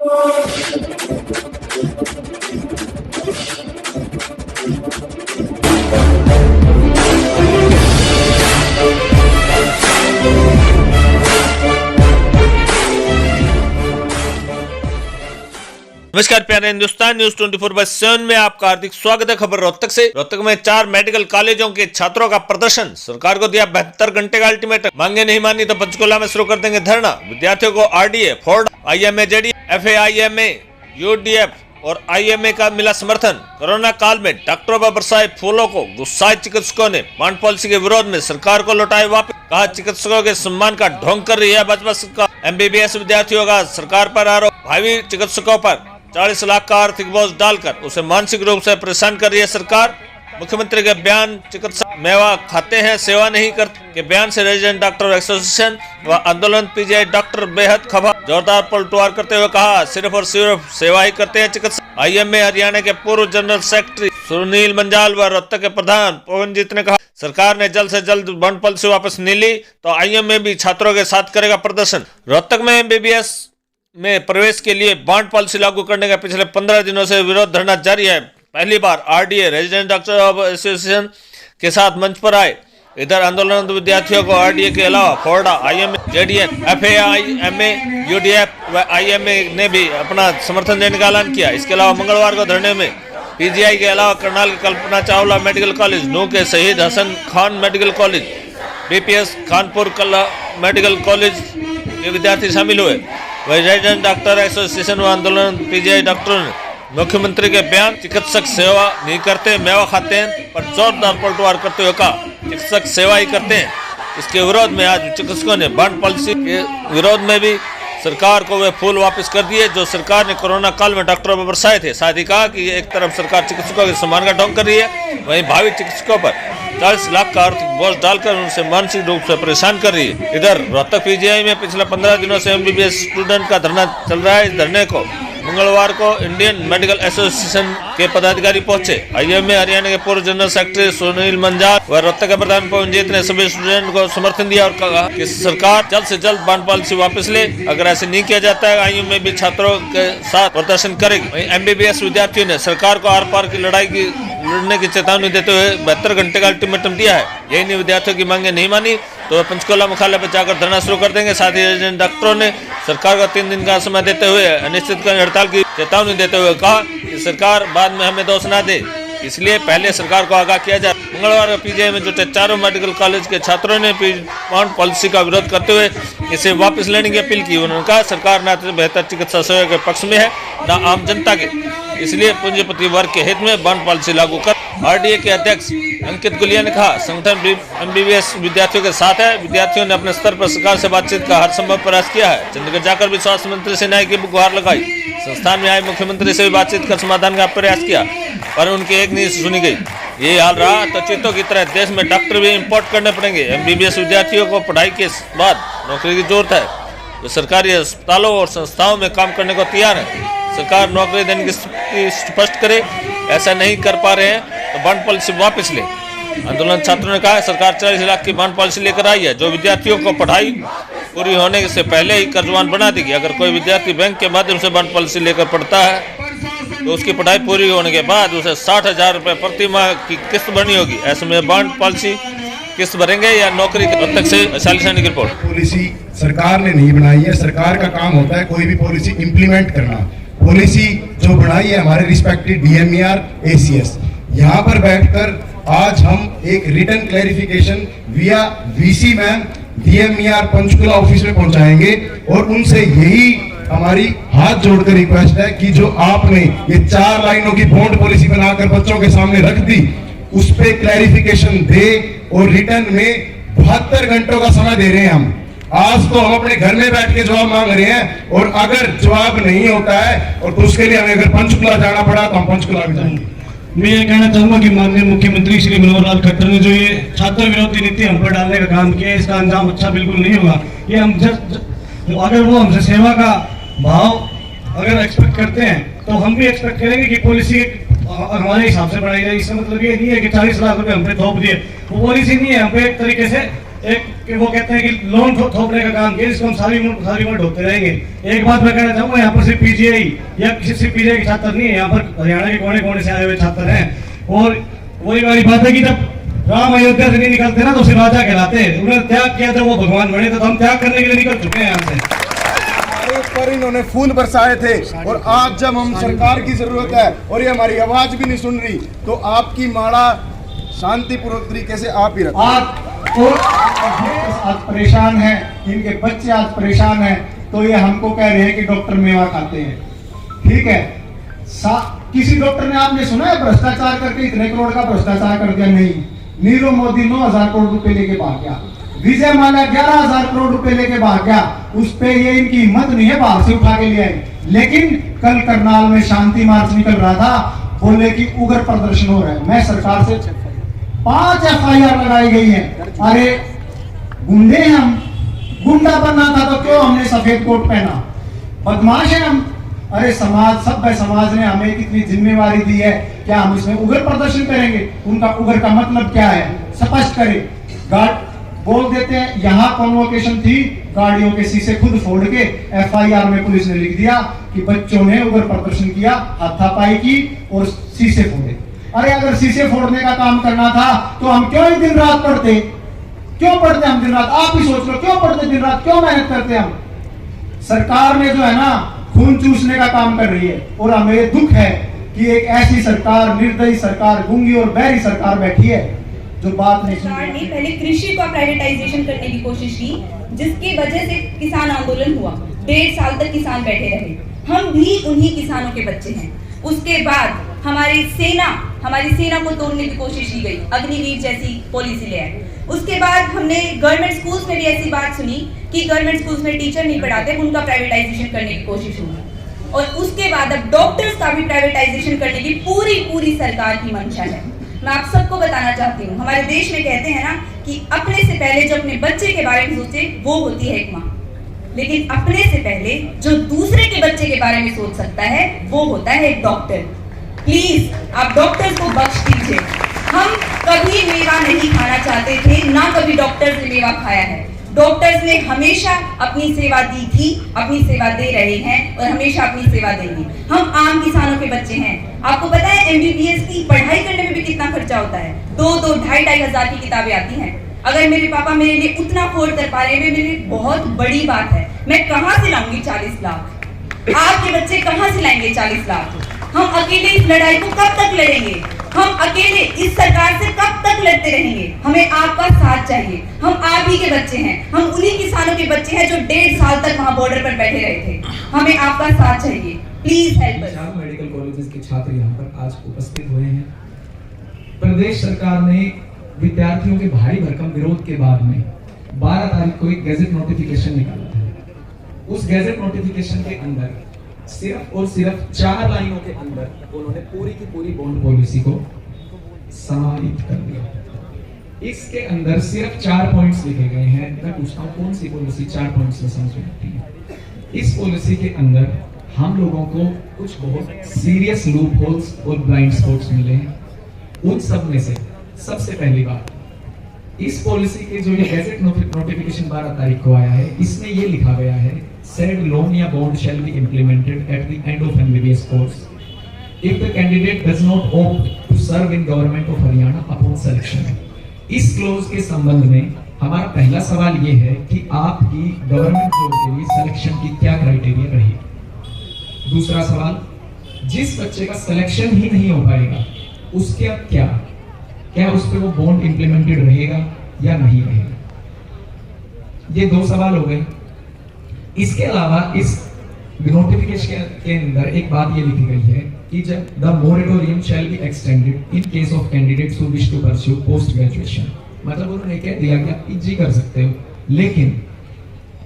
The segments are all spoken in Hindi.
नमस्कार प्यारे हिंदुस्तान न्यूज 24/7 में आपका हार्दिक स्वागत है। खबर रोहतक से। रोहतक में 4 मेडिकल कॉलेजों के छात्रों का प्रदर्शन। सरकार को दिया 72 घंटे का अल्टीमेटम। मांगे नहीं मानी तो पंचकुला में शुरू कर देंगे धरना। विद्यार्थियों को RDA, FORD, IMA, JD, FAIMA, UDF और आईएमए का मिला समर्थन। कोरोना काल में डॉक्टरों पर बरसाए फूलों को गुस्साए चिकित्सकों ने। बॉन्ड पॉलिसी के विरोध में सरकार को लौटाए वापस। कहा चिकित्सकों के सम्मान का ढोंग कर रही है भाजपा सरकार। एमबीबीएस विद्यार्थियों का सरकार पर आरोप। भावी चिकित्सकों पर 40 लाख का आर्थिक बोझ डालकर उसे मानसिक रूप से परेशान कर रही है सरकार। मुख्यमंत्री के बयान चिकित्सक मेवा खाते हैं सेवा नहीं करते के बयान से रेजिडेंट डॉक्टर एसोसिएशन व आंदोलन पीजीआई डॉक्टर बेहद खफा। जोरदार पलटवार करते हुए कहा सिर्फ और सिर्फ सेवा ही करते हैं चिकित्सक। आईएमए हरियाणा के पूर्व जनरल सेक्रेटरी सुनील मंजाल व रोहतक के प्रधान पवनजीत ने कहा सरकार ने जल्द से जल्द बॉन्ड पॉलिसी वापस नहीं ली तो आईएमए भी छात्रों के साथ करेगा प्रदर्शन। रोहतक में एमबीबीएस में प्रवेश के लिए बॉन्ड पॉलिसी लागू करने का पिछले 15 दिनों से विरोध धरना जारी है। पहली बार RDA resident doctor of association के साथ मंच पर आए। इधर आंदोलन विद्यार्थियों को आरडीए के अलावा फोर्डा, आईएमए, जेडीएन, एफएआईएमए, यूडीएफ व आईएमए ने भी अपना समर्थन देने का ऐलान किया। इसके अलावा मंगलवार को धरने में पीजीआई के अलावा करनाल के कल्पना चावला मेडिकल कॉलेज, नूह के Shaheed Hasan Khan medical college, BPS Khanpur Kalan medical college के विद्यार्थी शामिल हुए। वही रेजिडेंट डॉक्टर एसोसिएशन व आंदोलन पीजीआई डॉक्टरों ने मुख्यमंत्री के बयान चिकित्सक सेवा नहीं करते मेवा खाते हैं पर जोरदार पलटवार करते हुए कहा चिकित्सक सेवा ही करते हैं। इसके विरोध में आज चिकित्सकों ने बॉन्ड पॉलिसी के विरोध में भी सरकार को वे फूल वापस कर दिए जो सरकार ने कोरोना काल में डॉक्टरों पर बरसाए थे। साथ ही कहा कि एक तरफ सरकार चिकित्सकों के सम्मान का ढोंग कर रही है, वहीं भावी चिकित्सकों पर 40 लाख का आर्थिक बोझ डालकर उनसे मानसिक रूप से परेशान कर रही है। इधर रोहतक पीजीआई में पिछले 15 दिनों से एमबीबीएस स्टूडेंट का धरना चल रहा है। इस धरने को मंगलवार को इंडियन मेडिकल एसोसिएशन के पदाधिकारी पहुंचे। आईएमए हरियाणा के पूर्व जनरल सेक्रेटरी सुनील मंजाल व रोहतक के प्रधान पवनजीत ने सभी स्टूडेंट को समर्थन दिया और कहा कि सरकार जल्द से जल्द बॉन्ड पॉलिसी वापस ले। अगर ऐसे नहीं किया जाता है आईएमए भी छात्रों के साथ प्रदर्शन करेगी। वहीं एमबीबीएस विद्यार्थियों ने सरकार को आर पार की लड़ाई की लड़ने की चेतावनी देते हुए 72 घंटे का अल्टीमेटम दिया है। यही नहीं विद्यार्थियों की मांगे नहीं मानी तो पंचकुला मुख्यालय पर जाकर धरना शुरू कर देंगे। साथ ही रेजिडेंट डॉक्टरों ने सरकार को 3 दिन का समय देते हुए अनिश्चितकालीन हड़ताल की चेतावनी देते हुए कहा कि सरकार बाद में हमें दोष न दे, इसलिए पहले सरकार को आगाह किया जाए। मंगलवार को पीजीआई में जुटे 4 मेडिकल कॉलेज के छात्रों ने बॉन्ड पॉलिसी का विरोध करते हुए इसे वापस लेने की अपील की। उन्होंने कहा सरकार न तो बेहतर चिकित्सा सेवा के पक्ष में है न आम जनता के, इसलिए पूंजीपति वर्ग के हित में बॉन्ड पॉलिसी लागू कर। आरडीए के अध्यक्ष अंकित गुलिया ने कहा संगठन एमबीबीएस विद्यार्थियों के साथ है। विद्यार्थियों ने अपने स्तर पर सरकार से बातचीत का हर संभव प्रयास किया है। चंडीगढ़ जाकर भी स्वास्थ्य मंत्री से न्याय की गुहार लगाई। संस्थान में आए मुख्यमंत्री से भी बातचीत कर समाधान का प्रयास किया पर उनकी एक नहीं सुनी गई। ये हाल रहा तो चीतों की तरह देश में डॉक्टर भी इम्पोर्ट करने पड़ेंगे। एमबीबीएस विद्यार्थियों को पढ़ाई के बाद नौकरी की जरूरत है। वे सरकारी अस्पतालों और संस्थाओं में काम करने को तैयार है। सरकार नौकरी देने की स्पष्ट करे, ऐसा नहीं कर पा रहे हैं तो बॉन्ड पॉलिसी वापस ले। आंदोलन छात्रों ने कहा सरकार 40 लाख की बॉन्ड पॉलिसी लेकर आई है जो विद्यार्थियों को पढ़ाई पूरी होने से पहले ही कर्जवान बना देगी। अगर कोई विद्यार्थी बैंक के माध्यम से बॉन्ड पॉलिसी लेकर पढ़ता है तो उसकी पढ़ाई पूरी होने के बाद उसे 60,000 रुपये प्रति माह की किस्त भरनी होगी। ऐसे में बॉन्ड पॉलिसी किस्त भरेंगे या नौकरी? अब तक से वैशाली सैनी की रिपोर्ट। पॉलिसी सरकार ने नहीं बनाई है। सरकार का काम होता है कोई भी पॉलिसी इम्प्लीमेंट करना। पॉलिसी जो बनाई है हमारे रिस्पेक्टिव डीएमईआर, एसीएस, यहाँ पर बैठकर आज हम एक रिटन क्लैरिफिकेशन विया VC ma'am DMER Panchkula office में पहुंचाएंगे और उनसे यही हमारी हाथ जोड़कर रिक्वेस्ट है कि जो आपने ये 4 लाइनों की बॉन्ड पॉलिसी बनाकर बच्चों के सामने रख दी उस पे क्लैरिफिकेशन दे और रिटर्न में 72 घंटों का समय दे रहे हैं हम। आज तो हम अपने घर में बैठ के जवाब मांग रहे हैं और अगर जवाब नहीं होता है और तो उसके लिए हमें अगर पंचकुला जाना पड़ा तो हम पंचकुला भी जाएंगे। मैं ये कहना चाहूंगा कि माननीय मुख्यमंत्री श्री मनोहर लाल खट्टर ने जो ये छात्र विरोधी नीति हम पर डालने का काम किया है इसका अंजाम अच्छा बिल्कुल नहीं होगा। ये हम अगर वो हमसे सेवा का भाव अगर एक्सपेक्ट करते हैं तो हम भी एक्सपेक्ट करेंगे कि पॉलिसी हमारे हिसाब से बढ़ाई जाए। इसका मतलब ये नहीं है कि 40 लाख रुपए हम पे थोप दिए, वो पॉलिसी नहीं है। हम पे एक तरीके से एक वो कहते हैं कि लोन थोपने का काम किया, इसको हम सारी उम्र ढोते रहेंगे। एक बात मैं कहना चाहूँगा, यहाँ पर सिर्फ पीजीआई या सिर्फ पीजीआई के छात्र नहीं है, यहाँ पर हरियाणा के कोने कोने से आए हुए छात्र हैं। और वही वाली बात है कि जब राम अयोध्या से नहीं निकलते ना तो सिर्फ राजा कहलाते हैं। उन्होंने त्याग किया था, वो भगवान बने, तो हम त्याग करने के लिए निकल चुके हैं यहाँ से। पर इन्होंने फूल बरसाए थे, और आज जब हम सरकार की जरूरत है और ये हमारी आवाज भी नहीं सुन रही, तो आपकी माला शांतिपूर्वक तरीके से आप ही रखें। आज परेशान है, इनके बच्चे आज परेशान हैं, तो ये हमको कह रहे हैं कि डॉक्टर मेवा खाते हैं। ठीक है, किसी डॉक्टर ने आपने सुना है भ्रष्टाचार करके इतने करोड़ का भ्रष्टाचार कर दिया? नहीं। नीरव मोदी 9,000 करोड़ रुपए लेके भाग गया, विजय माल्या 11,000 करोड़ रुपए लेके भाग गया। उस पे ये इनकी हिम्मत नहीं है बाहर से उठा के ले आए। लेकिन कल करनाल में शांति मार्च निकल रहा था, बोले कि उग्र प्रदर्शन हो रहा है। मैं सरकार से 5 FIR लगाई गई है। अरे गुंडे हैं हम, गुंडा बनना था तो क्यों हमने सफेद कोट पहना? बदमाश है हम। अरे समाज, सभ्य समाज ने हमें कितनी जिम्मेवारी दी है, क्या हम इसमें उग्र प्रदर्शन करेंगे? उनका उग्र का मतलब क्या है, स्पष्ट करें। गार्ड बोल देते हैं यहाँ कॉन्वोकेशन थी, गाड़ियों के शीशे खुद फोड़ के FIR में पुलिस ने लिख दिया कि बच्चों ने उग्र प्रदर्शन किया, हाथापाई की और शीशे फोड़े। अरे अगर शीशे फोड़ने का काम करना था तो हम क्यों ही दिन रात पढ़ते? क्यों पढ़ते हम दिन रात? आप ही सोच लो, क्यों पढ़ते दिन रात, क्यों मेहनत करते हम? सरकार ने जो है ना खून चूसने का काम कर रही है, और हमें दुख है कि एक ऐसी सरकार, निर्दयी सरकार, गूंगी और बहरी सरकार बैठी है जो बात नहीं सुन रही। पहले कृषि का प्राइवेटाइजेशन करने की कोशिश की, जिसकी वजह से किसान आंदोलन हुआ। 1.5 साल तक किसान बैठे रहे। हम भी उन्हीं किसानों के बच्चे हैं। उसके बाद हमारी सेना को तोड़ने की कोशिश की गई, अग्निवीर जैसी पॉलिसी ले आए। उसके बाद हमने गवर्नमेंट स्कूल्स में भी ऐसी बात सुनी कि गवर्नमेंट स्कूल्स में टीचर नहीं पढ़ाते, उनका प्राइवेटाइजेशन करने की कोशिश हुई। और उसके बाद अब डॉक्टर्स का भी प्राइवेटाइजेशन करने की पूरी सरकार की मंशा है। मैं आप सबको बताना चाहती हूँ, हमारे देश में कहते हैं ना कि अपने से पहले जो अपने बच्चे के बारे में सोचे वो होती है एक माँ, लेकिन अपने से पहले जो दूसरे के बच्चे के बारे में सोच सकता है वो होता है एक डॉक्टर। प्लीज आप डॉक्टर्स को बख्श दीजिए। हम कभी मेवा नहीं खाना चाहते थे, ना कभी डॉक्टर्स ने मेवा खाया है। डॉक्टर्स ने हमेशा अपनी सेवा दी थी, अपनी सेवा दे रहे हैं और हमेशा अपनी सेवा देंगे। हम आम किसानों के बच्चे हैं। आपको पता है MBBS की पढ़ाई करने में भी कितना खर्चा होता है? 2-2, 2,500 हजार की किताबें आती हैं। अगर मेरे पापा मेरे लिए उतना अफोर्ड कर पा रहे हैं, मेरे लिए बहुत बड़ी बात है। मैं कहाँ से लाऊंगी 40 लाख? आपके बच्चे कहाँ से लाएंगे 40 लाख? हम अकेले इस लड़ाई को कब तक लड़ेंगे? हम अकेले इस सरकार से कब तक लड़ते रहेंगे? हमें आपका साथ चाहिए। हम आप ही के बच्चे हैं, हम उन्हीं किसानों के बच्चे हैं जो 1.5 साल तक वहां बॉर्डर पर बैठे रहे थे। हमें आपका साथ चाहिए, please help us. 4 medical colleges के छात्र यहाँ पर आज उपस्थित हुए हैं। प्रदेश सरकार ने विद्यार्थियों के भारी भरकम विरोध के बाद में 12 तारीख को एक गैजेट नोटिफिकेशन निकाला था। उस गैजेट नोटिफिकेशन के अंदर सिर्फ और सिर्फ 4 लाइनों के अंदर उन्होंने पूरी की पूरी बॉन्ड पॉलिसी को समाहित कर दिया। इसके अंदर सिर्फ 4 पॉइंट्स लिखे गए हैं। मैं पूछता हूँ कौन सी पॉलिसी 4 पॉइंट्स में समझ में आती है? इस पॉलिसी के अंदर हम लोगों को कुछ बहुत सीरियस लूप होल्स और ब्लाइंड स्पॉट्स मिले हैं। उन सब में से सबसे पहली बात, इस पॉलिसी के जो ये गैजेट नोटिफिकेशन 12 तारीख को आया है, इसमें ये लिखा गया है said loan या bond shall be implemented at the end of MBBS course if the candidate does not opt to serve in government of Haryana upon selection। इस क्लोज के संबंध में हमारा पहला सवाल ये है कि आपकी गवर्नमेंट जॉब के लिए सिलेक्शन की क्या क्राइटेरिया रहेगी। दूसरा सवाल, जिस बच्चे का सिलेक्शन ही नहीं हो पाएगा उसके क्या उस पर वो बॉन्ड इंप्लीमेंटेड रहेगा या नहीं रहेगा? ये 2 सवाल हो गए। इसके अलावा इस नोटिफिकेशन के अंदर एक बात ये लिखी गई है कि जब the moratorium shall be extended in case of candidates who wish to pursue post graduation. मतलब उन्होंने कह दिया कि आप पीजी कर सकते हो, लेकिन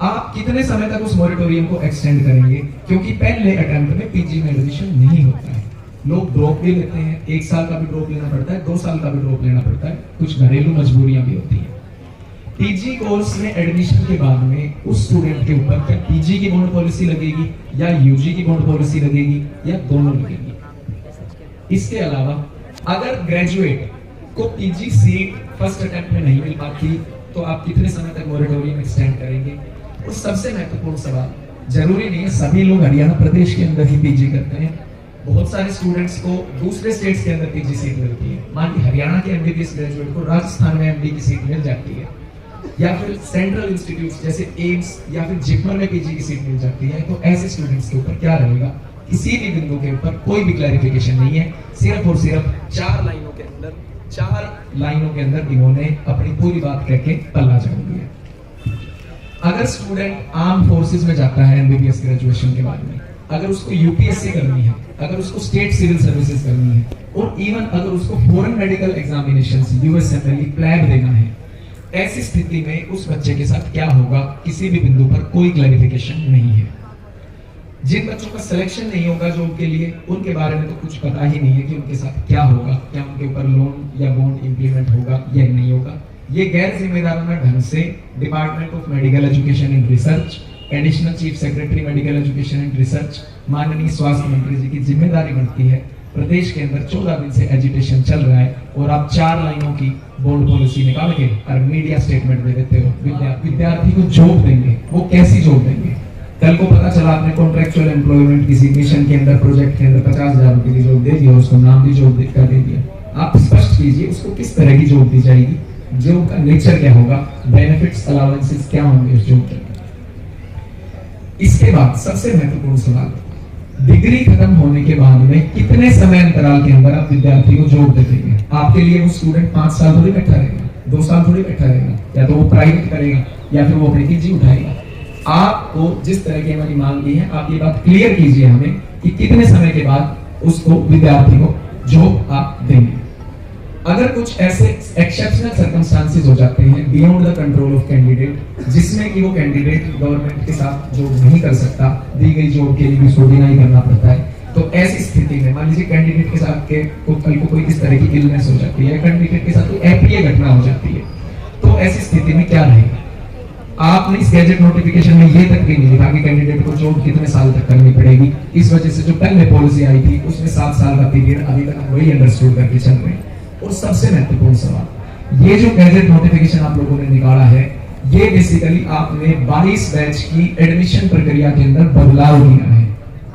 आप कितने समय तक उस मोरेटोरियम को एक्सटेंड करेंगे? क्योंकि पहले अटेम्प्ट में पीजी में एडमिशन नहीं होता है, लोग ड्रॉप भी लेते हैं। 1 साल का भी ड्रॉप लेना पड़ता है, 2 साल का भी ड्रॉप लेना पड़ता है, कुछ घरेलू मजबूरियां भी होती है। पीजी कोर्स में एडमिशन के बाद में उस स्टूडेंट के ऊपर क्या पीजी की बॉन्ड पॉलिसी लगेगी या यूजी की बॉन्ड पॉलिसी लगेगी या दोनों लगेगी? इसके अलावा अगर ग्रेजुएट को पीजी सीट फर्स्ट अटेम्प्ट में नहीं मिल पाती तो आप कितने समय तक मोरेटोरियम एक्सटेंड करेंगे? और सबसे महत्वपूर्ण सवाल, जरूरी नहीं है सभी लोग हरियाणा प्रदेश के अंदर ही पीजी करते हैं। बहुत सारे स्टूडेंट्स को दूसरे स्टेट्स के अंदर पीजी सीट मिलती है। मान ली हरियाणा के एमबीबीएस ग्रेजुएट को राजस्थान में एमडी की सीट मिल जाती है, या फिर सेंट्रल इंस्टीट्यूट जैसे एम्स या फिर जिपमर में पीजी की सीट मिल जाती है। तो ऐसे स्टूडेंट्स के ऊपर क्या रहेगा? किसी भी बिंदु के ऊपर कोई भी क्लैरिफिकेशन नहीं है। सिर्फ और सिर्फ 4 लाइनों के अंदर इन्होंने अपनी पूरी बात कह के पल्ला झाड़ दिया। अगर स्टूडेंट आर्म फोर्सेस में जाता है एमबीबीएस ग्रेजुएशन के बाद में, अगर उसको यूपीएससी करनी है, अगर उसको स्टेट सिविल सर्विसेज करनी है, और इवन अगर उसको foreign medical examinations USMLE PLAB देना है, ऐसी स्थिति में उस बच्चे के साथ क्या होगा? किसी भी बिंदु पर कोई क्लैरिफिकेशन नहीं है। जिन बच्चों का सिलेक्शन नहीं होगा जॉब के लिए, उनके बारे में तो कुछ पता ही नहीं है कि उनके साथ क्या होगा, क्या उनके ऊपर लोन या बॉन्ड इंप्लीमेंट होगा या नहीं होगा। ये गैर जिम्मेदाराना ढंग से department of medical education and research, additional chief secretary medical education and research, माननीय स्वास्थ्य मंत्री जी की जिम्मेदारी बनती है। प्रदेश के अंदर 14 दिन से एजिटेशन चल रहा है और आप 4 लाइनों की बोर्ड पॉलिसी निकाल के और मीडिया स्टेटमेंट दे देते हो। विद्यार्थी को जॉब देंगे, वो कैसी जॉब देंगे? कल को पता चला आपने कॉन्ट्रेक्चुअल एम्प्लॉयमेंट किसी मिशन के अंदर, प्रोजेक्ट के अंदर 50,000 रुपए की जॉब दे दिया, उसको नाम भी जॉब कर दे दिया। आप स्पष्ट कीजिए उसको किस तरह की जॉब दी जाएगी, जॉब का नेचर क्या होगा, बेनिफिट्स अलाउंसेस क्या होंगे उस जॉब के। इसके बाद सबसे महत्वपूर्ण सवाल, डिग्री खत्म होने के बाद में कितने समय अंतराल के अंदर आप विद्यार्थी को जॉब दे देंगे? आपके लिए वो स्टूडेंट 5 साल थोड़ी बैठा रहेगा, 2 साल थोड़ी बैठा रहेगा, या तो वो प्राइवेट करेगा या फिर वो अपनी पीजी उठाएगा। आपको जिस तरह की हमारी मांग की है, आप ये बात क्लियर कीजिए हमें कि कितने समय के बाद उसको विद्यार्थी को जॉब आप देंगे। अगर कुछ ऐसे एक्सेप्शनल सर्कमस्टांसेस हो जाते हैं beyond the control of candidate, जिसमें कि वो कैंडिडेट गवर्नमेंट के साथ जॉब नहीं कर सकता, दी गई जॉब के लिए भी उसको डिनाई करना पड़ता है, तो ऐसी स्थिति में मान लीजिए कैंडिडेट के साथ कल को कोई इस तरह की इलनेस हो जाती है, कैंडिडेट के साथ कोई अप्रिय घटना हो जाती है, तो ऐसी स्थिति में क्या रहेगा? आपने इस गैजेट नोटिफिकेशन में ये तक भी नहीं लिखा कि कैंडिडेट को जॉब कितने साल तक करनी पड़ेगी। इस वजह से जो पहले पॉलिसी आई थी उसमें 7 साल का पीरियड, अभी तक हम वही अंडरस्टूड करके चल रहे हैं। और सबसे महत्वपूर्ण सवाल, ये जो गैजेट नोटिफिकेशन आप लोगों ने निकाला है, ये बेसिकली आपने 22 बैच की एडमिशन प्रक्रिया के अंदर बदलाव किया है।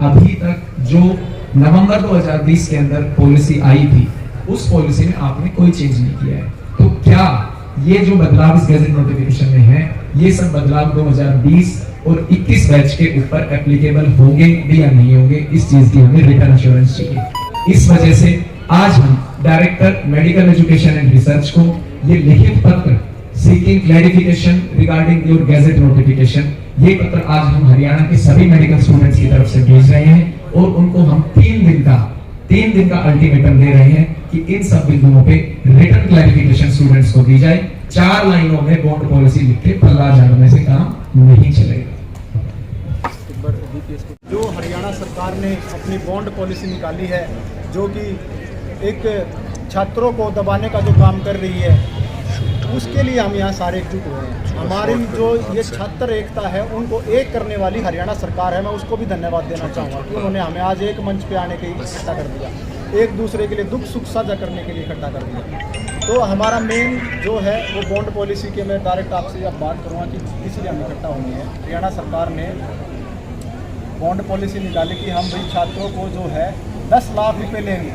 अभी तक जो नवंबर 2020 के अंदर पॉलिसी आई थी, उस पॉलिसी में आपने कोई चेंज नहीं किया है। तो क्या ये जो बदलाव इस गैजेट नोटिफिकेशन में है, ये सब बदलाव 2020 और 21 बैच के ऊपर एप्लीकेबल होंगे भी या नहीं होंगे? इस चीज की हमें रिटर्न एश्योरेंस चाहिए। इस वजह से आज हम director medical education and research को ये लिखित पत्र seeking clarification regarding your gadget notification, ये पत्र आज हम हरियाणा के सभी मेडिकल स्टूडेंट्स की तरफ से भेज रहे हैं और उनको हम 3 दिन का अल्टीमेटम दे रहे हैं कि इन सब बिंदुओं पे रिटर्न क्लैरिफिकेशन स्टूडेंट्स को दी जाए। 4 लाइनों में बॉन्ड पॉलिसी लिख के पल्ला झाड़ने से काम नहीं चलेगा। जो हरियाणा सरकार ने अपनी बॉन्ड पॉलिसी निकाली है, जो कि एक छात्रों को दबाने का जो काम कर रही है, उसके लिए हम यहाँ सारे एकजुट हुए हैं। हमारी जो ये छात्र एकता है, उनको एक करने वाली हरियाणा सरकार है, मैं उसको भी धन्यवाद देना चाहूँगा कि उन्होंने हमें आज एक मंच पे आने के लिए इकट्ठा कर दिया, एक दूसरे के लिए दुख सुख साझा करने के लिए इकट्ठा कर दिया। तो हमारा मेन जो है वो बॉन्ड पॉलिसी के, मैं डायरेक्ट आपसे अब बात करूँगा कि इसलिए हम इकट्ठा होनी है। हरियाणा सरकार ने बॉन्ड पॉलिसी निकाली कि हम भाई छात्रों को जो है 10 लाख रुपए लेंगे,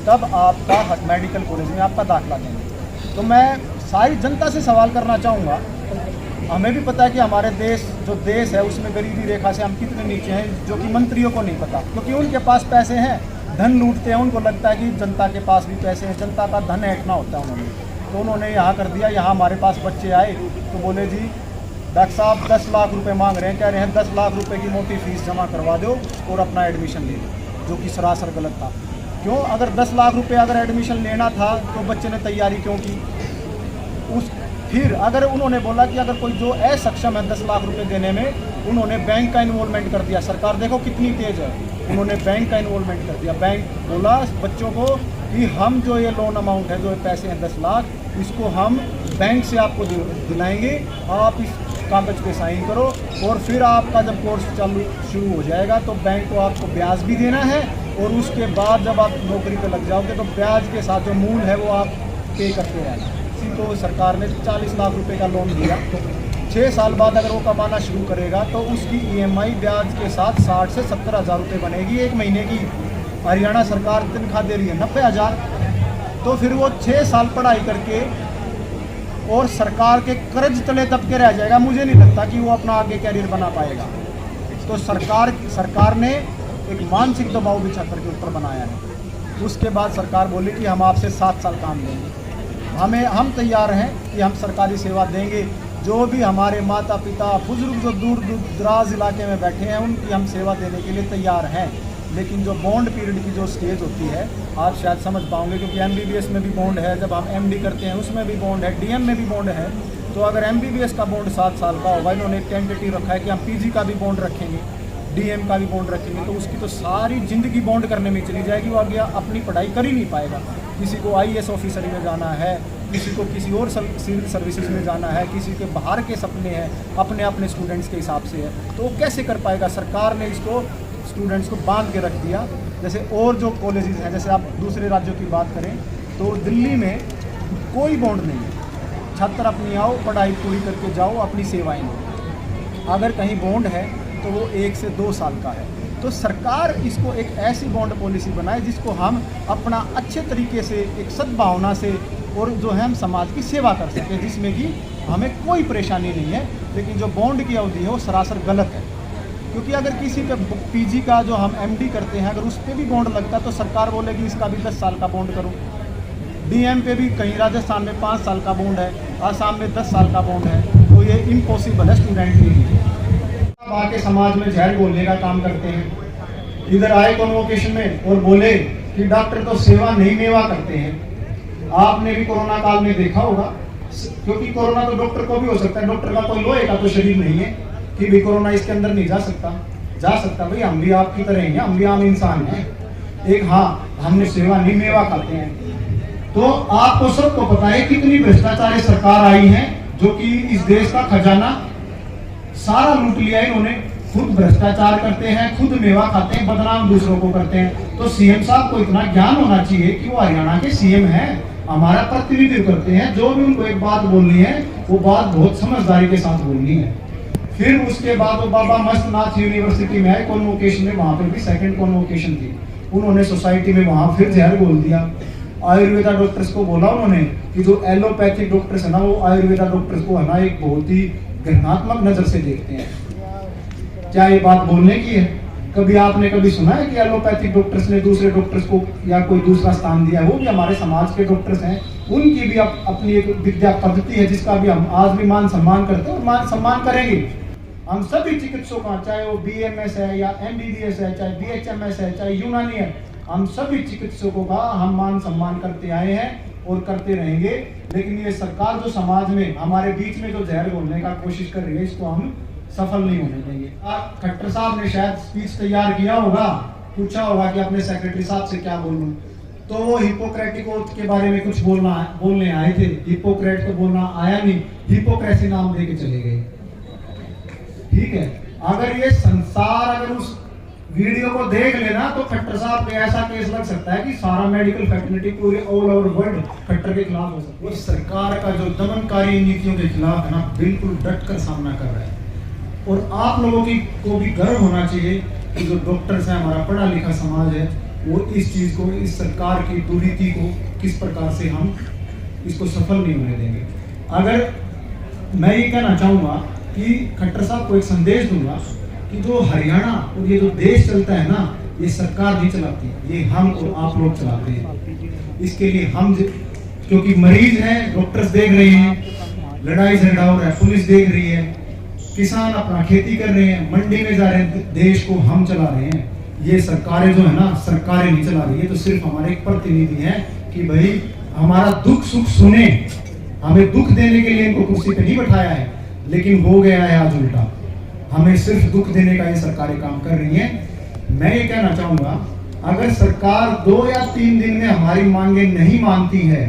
तब आपका मेडिकल कॉलेज में आपका दाखिला देंगे। तो मैं सारी जनता से सवाल करना चाहूँगा, हमें भी पता है कि हमारे देश है उसमें गरीबी रेखा से हम कितने नीचे हैं, जो कि मंत्रियों को नहीं पता, क्योंकि उनके पास पैसे हैं, धन लूटते हैं, उनको लगता है कि जनता के पास भी पैसे हैं, जनता का धन ऐंठना होता है उन्होंने। तो उन्होंने यहाँ कर दिया, यहाँ हमारे पास बच्चे आए तो बोले जी डॉक्टर साहब 10 लाख रुपए मांग रहे हैं, कह रहे हैं 10 लाख रुपए की मोटी फीस जमा करवा दो और अपना एडमिशन ले लो, जो कि सरासर गलत था। क्यों? अगर 10 लाख रुपए अगर एडमिशन लेना था तो बच्चे ने तैयारी क्यों की? फिर अगर उन्होंने बोला कि अगर कोई जो असक्षम है 10 लाख रुपए देने में, उन्होंने बैंक का इन्वॉल्वमेंट कर दिया। सरकार देखो कितनी तेज है, उन्होंने बैंक का इन्वॉल्वमेंट कर दिया। बैंक बोला बच्चों को कि हम जो ये लोन अमाउंट है, जो पैसे हैं 10 लाख, इसको हम बैंक से आपको दिलाएंगे, आप इस कागज़ पे साइन करो और फिर आपका जब कोर्स शुरू हो जाएगा तो बैंक को आपको ब्याज भी देना है, और उसके बाद जब आप नौकरी पे लग जाओगे तो ब्याज के साथ जो मूल है वो आप पे करते रहना। किसी को सरकार ने 40 लाख रुपए का लोन दिया, 6 साल बाद अगर वो कमाना शुरू करेगा तो उसकी EMI ब्याज के साथ 60 से 70 हज़ार रुपये बनेगी एक महीने की। हरियाणा सरकार तनख्वाह दे रही है 90,000। तो फिर वो 6 साल पढ़ाई करके और सरकार के कर्ज तले दब के रह जाएगा। मुझे नहीं लगता कि वो अपना आगे कैरियर बना पाएगा। तो सरकार ने एक मानसिक दबाव भी छात्र के ऊपर बनाया है। उसके बाद सरकार बोली कि हम आपसे 7 साल काम लेंगे। हम तैयार हैं कि हम सरकारी सेवा देंगे। जो भी हमारे माता पिता बुजुर्ग जो दूर दराज इलाके में बैठे हैं उनकी हम सेवा देने के लिए तैयार हैं। लेकिन जो बॉन्ड पीरियड की जो स्टेज होती है आप शायद समझ पाओगे, क्योंकि MBBS में भी बॉन्ड है, जब हम MD करते हैं उसमें भी बॉन्ड है, DM में भी बॉन्ड है। तो अगर MBBS का बॉन्ड 7 साल का होगा, इन्होंने एक टेंटेटिव रखा है कि हम PG का भी बॉन्ड रखेंगे, DM का भी बॉन्ड रखेंगे, तो उसकी तो सारी ज़िंदगी बॉन्ड करने में चली जाएगी। वो आगे अपनी पढ़ाई कर ही नहीं पाएगा। किसी को IAS ऑफिसर में जाना है, किसी को किसी और सिविल सर्विसेज में जाना है, किसी के बाहर के सपने हैं, अपने अपने स्टूडेंट्स के हिसाब से है, तो वो कैसे कर पाएगा। सरकार ने इसको स्टूडेंट्स को बांध के रख दिया। जैसे और जो कॉलेजेस हैं, जैसे आप दूसरे राज्यों की बात करें तो दिल्ली में कोई बॉन्ड नहीं है। छात्र अपनी आओ, पढ़ाई पूरी करके जाओ, अपनी सेवाएं दो। अगर कहीं बॉन्ड है तो वो 1 से 2 साल का है। तो सरकार इसको एक ऐसी बॉन्ड पॉलिसी बनाए जिसको हम अपना अच्छे तरीके से एक सद्भावना से और जो है हम समाज की सेवा कर सकें, जिसमें कि हमें कोई परेशानी नहीं है। लेकिन जो बॉन्ड की अवधि है वो सरासर गलत है, क्योंकि अगर किसी पे PG का जो हम MD करते हैं अगर उस पर भी बॉन्ड लगता तो सरकार बोलेगी इसका भी 10 साल का बॉन्ड करो। DM पे भी कहीं राजस्थान में 5 साल का बॉन्ड है, आसाम में 10 साल का बॉन्ड है, तो ये इम्पॉसिबल है स्टूडेंट के लिए। अब आके समाज में जहर घोलने का काम करते हैं। इधर आए कॉन्वोकेशन में और बोले कि डॉक्टर तो सेवा नहीं मेवा करते हैं। आपने भी कोरोना काल में देखा होगा, क्योंकि कोरोना तो डॉक्टर को भी हो सकता है, डॉक्टर का कोई लोहे का तो शरीर नहीं है कि भी कोरोना इसके अंदर नहीं जा सकता। भाई हम भी आपकी तरह हैं, हम भी आम इंसान हैं। एक हमने सेवा नहीं मेवा करते हैं। तो आपको सबको पता है कितनी भ्रष्टाचारी सरकार आई है, जो कि इस देश का खजाना सारा लूट लिया इन्होंने। खुद भ्रष्टाचार करते हैं, खुद मेवा खाते हैं, बदनाम दूसरों को करते हैं। तो CM साहब को इतना ज्ञान होना चाहिए कि वो हरियाणा के CM हैं, हमारा प्रतिनिधित्व करते हैं। जो भी उनको एक बात बोलनी है वो बात बहुत समझदारी के साथ बोलनी है। फिर उसके बाद वो बाबा मस्तनाथ यूनिवर्सिटी में आए कॉन्वोकेशन में, वहाँ पर भी सेकंड कॉन्वोकेशन थी। उन्होंने सोसाइटी में वहाँ फिर जहर बोल दिया। आयुर्वेदा डॉक्टर्स को बोला उन्होंने कि जो एलोपैथिक डॉक्टर्स है ना, वो आयुर्वेदा डॉक्टर्स को है ना एक बहुत ही घृणात्मक नज़र से देखते हैं। क्या ये बात बोलने की है? कभी आपने कभी सुना है कि एलोपैथिक डॉक्टर्स ने दूसरे डॉक्टर्स को या कोई दूसरा स्थान दिया है? वो भी हमारे समाज के डॉक्टर्स हैं, उनकी भी अपनी एक विद्या पद्धति है जिसका भी हम आज भी मान सम्मान करते हैं और मान सम्मान करेंगे। हम सभी चिकित्सकों का, चाहे वो BMS है या MBBS है, चाहे BHMS है, चाहे यूनानी है, हम सभी चिकित्सकों का हम मान सम्मान करते आए हैं और करते रहेंगे। लेकिन ये सरकार जो समाज में हमारे बीच में जो जहर घोलने का कोशिश कर रही है, इसको हम सफल नहीं होने देंगे। खट्टर साहब ने शायद स्पीच तैयार किया होगा, पूछा होगा कि अपने सेक्रेटरी साहब से क्या बोलूं, तो वो हिपोक्रेटिक ओथ के बारे में कुछ बोलने आए थे। हिपोक्रेट को बोलना आया नहीं, हिपोक्रेसी नाम दे के चले गए। ठीक है, अगर ये संसार अगर उस वीडियो को देख लेना तो खट्टर साहब पे ऐसा केस लग सकता है कि सारा मेडिकल फैकल्टी पूरे ऑल ओवर वर्ल्ड खट्टर के खिलाफ हो सकता है। वो सरकार का जो दमनकारी नीतियों के खिलाफ है ना, बिल्कुल डट कर सामना कर रहा है। और आप लोगों को भी गर्व होना चाहिए कि जो डॉक्टर्स हैं, हमारा पढ़ा लिखा समाज है, वो इस चीज़ को, इस सरकार की दुर्नीति को किस प्रकार से हम इसको सफल नहीं होने देंगे। अगर मैं ये कहना चाहूँगा कि खट्टर साहब को एक संदेश दूंगा कि जो हरियाणा और ये जो देश चलता है ना, ये सरकार नहीं चलाती, ये हम और आप लोग चलाते हैं। इसके लिए हम, क्योंकि मरीज हैं, डॉक्टर्स देख रहे हैं, लड़ाई झगड़ा हो रहा है, पुलिस देख रही है, किसान अपना खेती कर रहे हैं, मंडी में जा रहे हैं, देश को हम चला रहे हैं। ये सरकारें जो है ना, सरकारें नहीं चला रही है, तो सिर्फ हमारे एक प्रतिनिधि हैं कि भाई हमारा दुख सुख सुने। हमें दुख देने के लिए इनको कुर्सी पे नहीं बैठाया है, लेकिन हो गया है आज उल्टा। हमें सिर्फ दुख देने का ये सरकारें काम कर रही हैं। मैं ये कहना चाहूंगा, अगर सरकार 2 या 3 दिन में हमारी मांगे नहीं मानती है,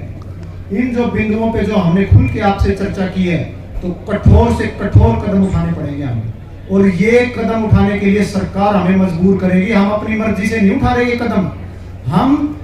इन जो बिंदुओं पे जो हमने खुल के आपसे चर्चा की है, तो कठोर से कठोर कदम उठाने पड़ेंगे हमें। और ये कदम उठाने के लिए सरकार हमें मजबूर करेगी। हम अपनी मर्जी से नहीं उठा रहे ये कदम, हम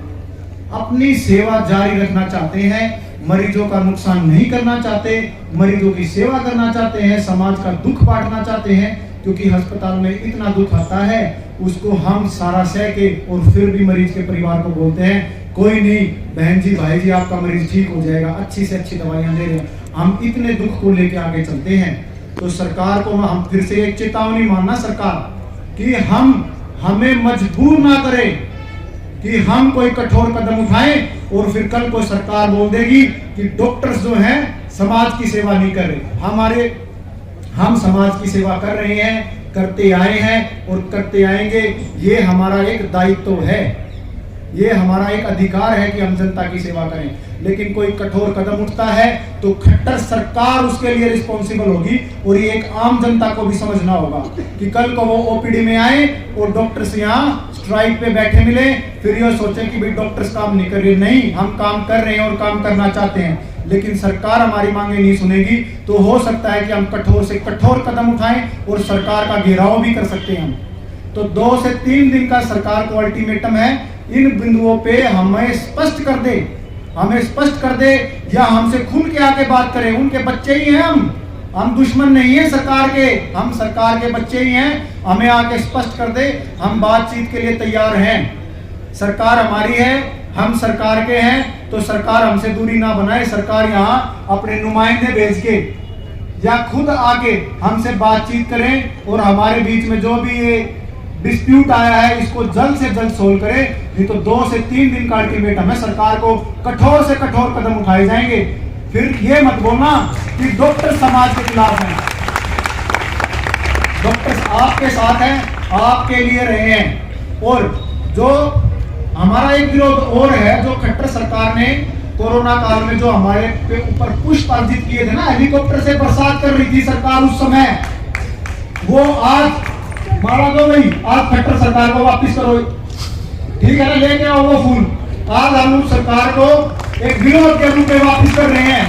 अपनी सेवा जारी रखना चाहते हैं। मरीजों का नुकसान नहीं करना चाहते, मरीजों की सेवा करना चाहते हैं, समाज का दुख बांटना चाहते हैं, क्योंकि अस्पताल में इतना दुख आता है उसको हम सारा सह के और फिर भी मरीज के परिवार को बोलते हैं कोई नहीं बहन जी भाई जी आपका मरीज ठीक हो जाएगा, अच्छी से अच्छी दवाइयां दे रहे हैं। हम इतने दुख को लेके आगे चलते हैं। तो सरकार को हम फिर से एक चेतावनी मानना सरकार कि हमें मजबूर ना करें कि हम कोई कठोर कदम उठाएं और फिर कल को सरकार बोल देगी कि डॉक्टर्स जो हैं समाज की सेवा नहीं कर रहे। हम समाज की सेवा कर रहे हैं, करते आए हैं और करते आएंगे। ये हमारा एक दायित्व है, ये हमारा एक अधिकार है कि हम जनता की सेवा करें। लेकिन कोई कठोर कदम उठता है तो खट्टर सरकार उसके लिए रिस्पॉन्सिबल होगी। और ये एक आम जनता को भी समझना होगा कि कल को वो ओपीडी में आए और डॉक्टर्स यहाँ स्ट्राइक पे बैठे मिले, फिर ये सोचे कि भाई डॉक्टर्स काम नहीं कर रहे। नहीं, हम काम कर रहे हैं और काम करना चाहते हैं, लेकिन सरकार हमारी मांगे नहीं सुनेगी। तो हो सकता है कि हम कठोर से कठोर कदम उठाएं और सरकार का घेराव भी कर सकते हैं हम। तो 2 से 3 दिन का सरकार को अल्टीमेटम है। इन बिंदुओं पे हमें स्पष्ट कर दे या हमसे खुल के आके बात करें। उनके बच्चे ही हैं हम दुश्मन नहीं है सरकार के, हम सरकार के बच्चे ही हैं। हमें आके स्पष्ट कर दे, हम बातचीत के लिए तैयार हैं। सरकार हमारी है, हम सरकार के हैं, तो सरकार हमसे दूरी ना बनाए। सरकार यहाँ अपने नुमाइंदे भेज के या खुद आके हमसे बातचीत करें और हमारे बीच में जो भी ये डिस्प्यूट आया है इसको जल्द से जल्द सोल्व करें। नहीं तो 2 से 3 दिन का अल्टीमेटम है, सरकार को कठोर से कठोर कदम उठाए जाएंगे। फिर ये मत बोलना कि डॉक्टर समाज के खिलाफ हैं। डॉक्टर्स आपके साथ हैं, आपके लिए रहे हैं। और जो हमारा एक विरोध और है, जो खट्टर सरकार ने कोरोना काल में जो हमारे पे ऊपर पुष्प अर्जित किए थे ना, हेलीकॉप्टर से बरसात कर रही थी सरकार उस समय, वो आज मारा दो भाई, आज खट्टर सरकार को वापस करो, ठीक है ना, लेके आओ वो फूल। आज हम उस सरकार को एक विरोध के रूप में वापस कर रहे हैं।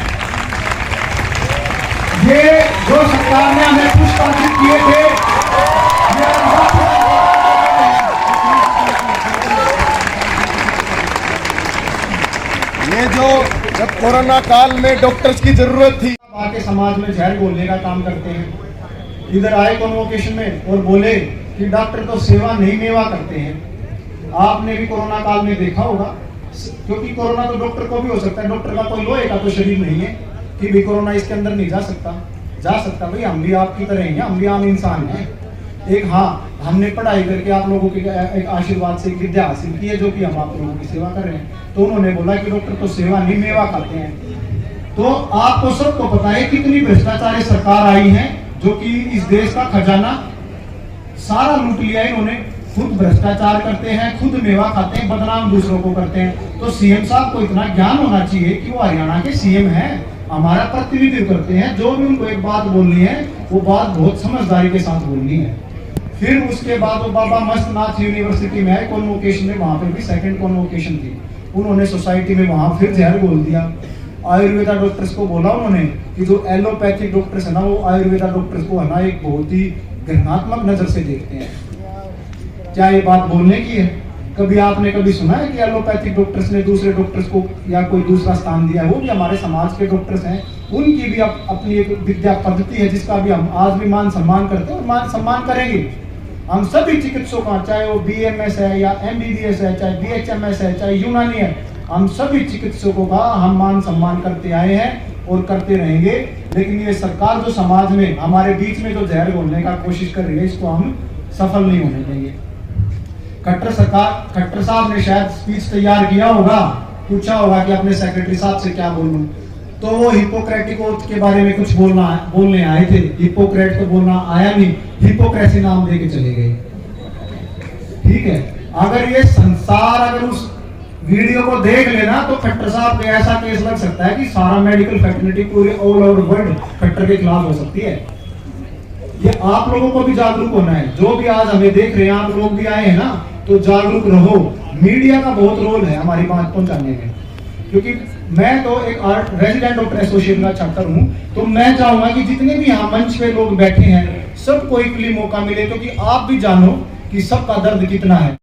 ये जो सरकार ने हमें पुष्प अर्जित किए थे, ये जो जब कोरोना काल में डॉक्टर्स की जरूरत थी, आके समाज में जहर घोलने का काम करते हैं। इधर आए कन्वोकेशन में और बोले कि डॉक्टर तो सेवा नहीं मेवा करते हैं। आपने भी कोरोना काल में देखा होगा, क्योंकि कोरोना तो डॉक्टर को भी हो सकता है, डॉक्टर का कोई लोहे का तो शरीर नहीं है कि भी कोरोना इसके अंदर नहीं जा सकता भाई, हम भी आपकी तरह ही हैं, हम भी आम इंसान हैं। एक हमने पढ़ाई करके आप लोगों के एक आशीर्वाद से विद्या हासिल की है, जो कि हम आप लोगों की सेवा कर रहे हैं। तो उन्होंने बोला कि डॉक्टर तो सेवा नहीं मेवा खाते हैं। तो आपको सबको पता है कितनी भ्रष्टाचारी सरकार आई है, जो कि इस देश का खजाना सारा लूट लिया इन्होंने। खुद भ्रष्टाचार करते हैं, खुद मेवा खाते हैं, बदनाम दूसरों को करते हैं। तो सीएम साहब को इतना ज्ञान होना चाहिए कि वो हरियाणा के सीएम हैं, हमारा प्रतिनिधित्व करते हैं। जो भी उनको एक बात बोलनी है वो बात बहुत समझदारी के साथ बोलनी है। फिर उसके बाद वो बाबा मस्तनाथ यूनिवर्सिटी में आए कॉन्वोकेशन में, वहां पर भी सेकंड कॉन्वोकेशन थी। उन्होंने सोसाइटी में वहां फिर जहर बोल दिया। आयुर्वेदा डॉक्टर्स को बोला उन्होंने कि जो एलोपैथिक डॉक्टर्स है ना, वो आयुर्वेदा डॉक्टर्स को है ना एक बहुत ही घृणात्मक नजर से देखते हैं। क्या ये बात बोलने की है? कभी आपने कभी सुना है कि एलोपैथिक डॉक्टर्स ने दूसरे डॉक्टर्स को या कोई दूसरा स्थान दिया? वो भी हमारे समाज के डॉक्टर्स हैं, उनकी भी अपनी एक विद्या पद्धति है जिसका भी हम आज भी मान सम्मान करते हैं और मान सम्मान करेंगे। हम सभी चिकित्सकों का, चाहे वो BMS है या MBBS है, चाहे BHMS है, चाहे यूनानी है, हम सभी चिकित्सकों का हम मान सम्मान करते आए हैं और करते रहेंगे। लेकिन ये सरकार जो समाज में हमारे बीच में जो जहर घोलने का कोशिश कर रही है, इसको हम सफल नहीं होने देंगे। खट्टर साहब ने शायद स्पीच तैयार किया होगा, पूछा होगा कि अपने सेक्रेटरी साहब से क्या बोलूं, तो वो हिपोक्रेटिक ओथ के बारे में कुछ बोलने आए थे। हिपोक्रेट तो बोलना आया नहीं, हिपोक्रेसी नाम दे के चले गए। ठीक है, अगर ये संसार अगर उस वीडियो को देख लेना तो खट्टर साहब पे ऐसा केस लग सकता है कि सारा मेडिकल फैकल्टी पूरे ऑल ओवर वर्ल्ड खट्टर के खिलाफ हो सकती है। ये आप लोगों को भी जागरूक होना है। जो भी आज हमें देख रहे हैं, आप लोग भी आए हैं ना, तो जागरूक रहो। मीडिया का बहुत रोल है हमारी बात पहुंचाने में, क्योंकि मैं तो एक रेजिडेंट डॉक्टर एसोसिएशन का छात्र हूं, तो मैं चाहूंगा कि जितने भी यहाँ मंच पे लोग बैठे हैं सबको इक्वली मौका मिले, क्योंकि आप भी जानो कि सबका दर्द कितना है।